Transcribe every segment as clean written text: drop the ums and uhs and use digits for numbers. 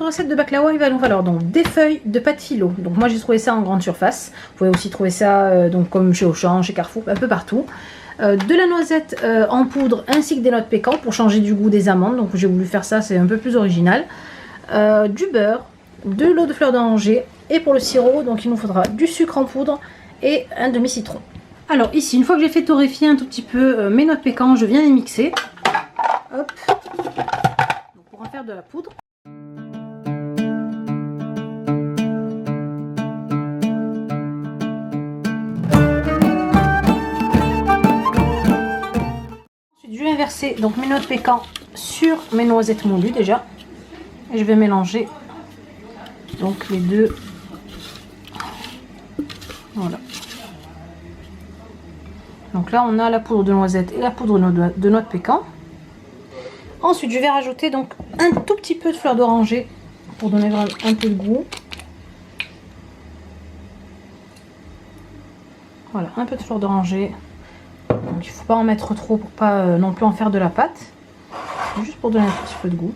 notre recette de baklawa, il va nous falloir donc des feuilles de pâte philo. Donc moi j'ai trouvé ça en grande surface. Vous pouvez aussi trouver ça donc comme chez Auchan, chez Carrefour, un peu partout. De la noisette en poudre ainsi que des noix de pécan pour changer du goût des amandes. Donc j'ai voulu faire ça, c'est un peu plus original. Du beurre, de l'eau de fleur d'oranger et pour le sirop, donc il nous faudra du sucre en poudre et un demi-citron. Alors ici, une fois que j'ai fait torréfier un tout petit peu mes noix de pécan, je viens les mixer. Hop. Donc, pour en faire de la poudre. Ensuite, je vais verser donc mes noix de pécan sur mes noisettes moulues déjà. Et je vais mélanger donc les deux. Voilà. Donc là, on a la poudre de noisette et la poudre de noix de pécan. Ensuite, je vais rajouter donc un tout petit peu de fleur d'oranger pour donner un peu de goût. Voilà, un peu de fleur d'oranger. Donc il ne faut pas en mettre trop pour pas non plus en faire de la pâte. Juste pour donner un petit peu de goût.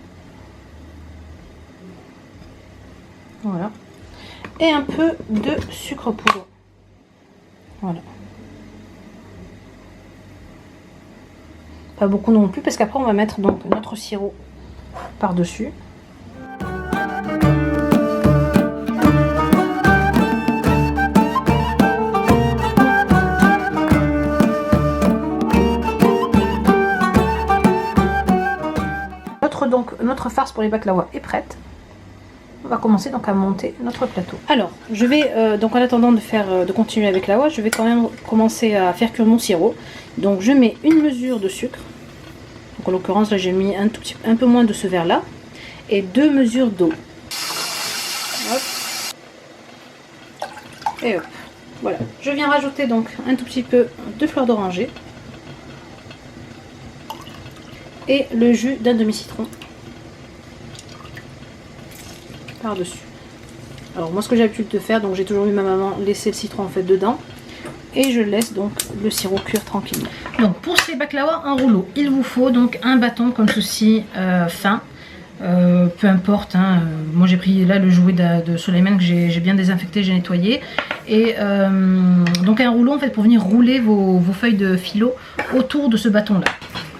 Voilà. Et un peu de sucre poudre. Voilà. Pas beaucoup non plus parce qu'après on va mettre donc notre sirop par dessus. Notre farce pour les baklawas est prête. On va commencer donc à monter notre plateau. Alors je vais donc en attendant de continuer avec la oie, je vais quand même commencer à faire cuire mon sirop. Donc je mets une mesure de sucre. Donc en l'occurrence là j'ai mis un peu moins de ce verre là et 2 mesures d'eau. Hop. Et hop. Voilà. Je viens rajouter donc un tout petit peu de fleur d'oranger et le jus d'un demi-citron par-dessus. Alors moi ce que j'ai l'habitude de faire, donc j'ai toujours vu ma maman laisser le citron en fait dedans et je laisse donc le sirop cuire tranquillement. Donc pour ces baklawas en rouleau, il vous faut donc un bâton comme ceci fin, peu importe, hein, moi j'ai pris là le jouet de Soleiman que j'ai bien désinfecté, j'ai nettoyé et donc un rouleau en fait pour venir rouler vos feuilles de philo autour de ce bâton là.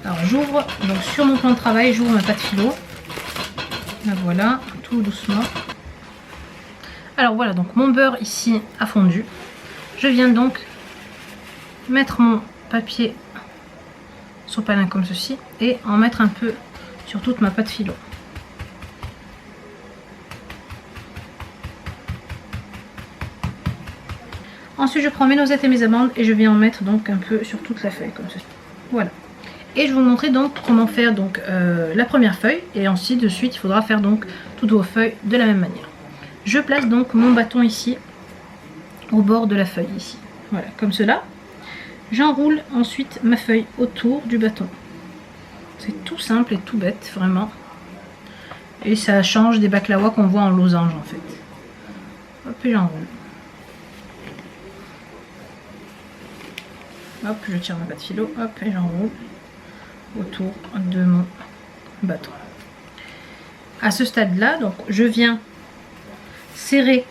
Alors j'ouvre donc sur mon plan de travail, j'ouvre ma pâte philo. Là, voilà, tout doucement. Alors voilà, donc mon beurre ici a fondu. Je viens donc mettre mon papier sopalin comme ceci et en mettre un peu sur toute ma pâte philo. Ensuite je prends mes noisettes et mes amandes et je viens en mettre donc un peu sur toute la feuille comme ceci. Voilà. Et je vais vous montrer donc comment faire donc la première feuille et ensuite de suite il faudra faire donc toutes vos feuilles de la même manière. Je place donc mon bâton ici au bord de la feuille ici. Voilà, comme cela. J'enroule ensuite ma feuille autour du bâton. C'est tout simple et tout bête vraiment. Et ça change des baklawas qu'on voit en losange en fait. Hop, et j'enroule. Hop, je tire ma pâte philo, hop, et j'enroule autour de mon bâton. À ce stade là, donc je viens serrer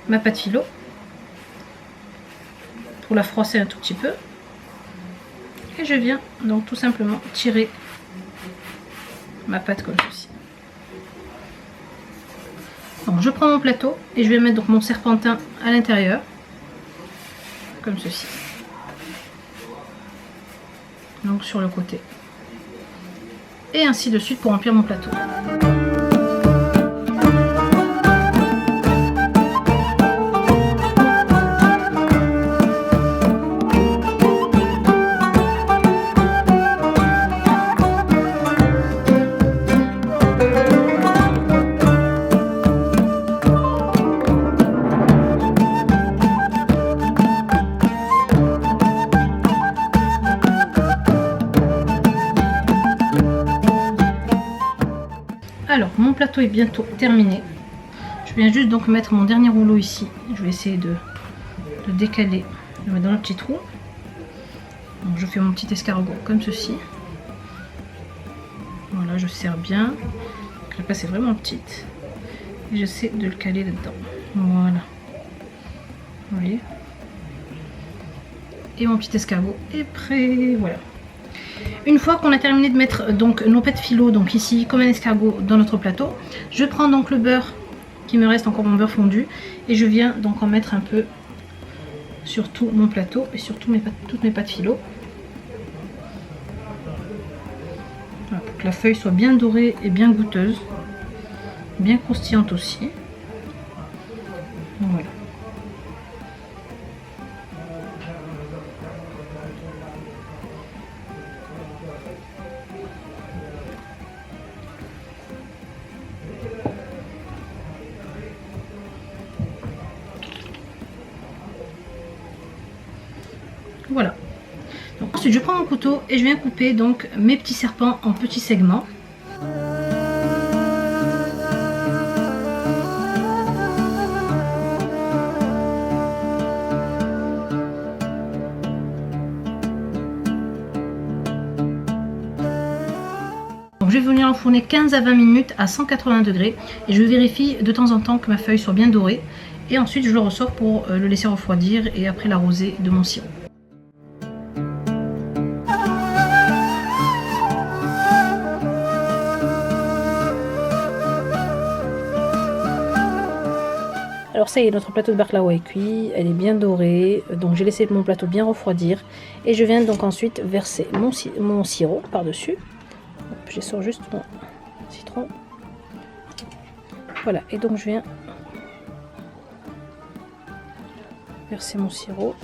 ma pâte philo pour la froisser un tout petit peu et je viens donc tout simplement tirer ma pâte comme ceci. Donc je prends mon plateau et je vais mettre donc mon serpentin à l'intérieur comme ceci. Donc sur le côté et ainsi de suite pour remplir mon plateau. Alors mon plateau est bientôt terminé. Je viens juste donc mettre mon dernier rouleau ici. Je vais essayer de décaler, de le mettre dans le petit trou. Donc je fais mon petit escargot comme ceci. Voilà, je serre bien. Donc la place est vraiment petite. Et j'essaie de le caler là-dedans. Voilà. Vous voyez. Et mon petit escargot est prêt. Voilà. Une fois qu'on a terminé de mettre donc nos pets philo, donc ici comme un escargot dans notre plateau, je prends donc le beurre qui me reste, encore mon beurre fondu, et je viens donc en mettre un peu sur tout mon plateau et sur toutes mes pâtes philo. Voilà, pour que la feuille soit bien dorée et bien goûteuse, bien croustillante aussi. Voilà. Voilà. Donc ensuite je prends mon couteau et je viens couper donc mes petits serpents en petits segments. Donc je vais venir enfourner 15 à 20 minutes à 180 degrés et je vérifie de temps en temps que ma feuille soit bien dorée, et ensuite je le ressors pour le laisser refroidir et après l'arroser de mon sirop. Alors ça y est, notre plateau de baklawa est cuit, elle est bien dorée, donc j'ai laissé mon plateau bien refroidir et je viens donc ensuite verser mon sirop par-dessus. Je sors juste mon citron. Voilà, et donc je viens verser mon sirop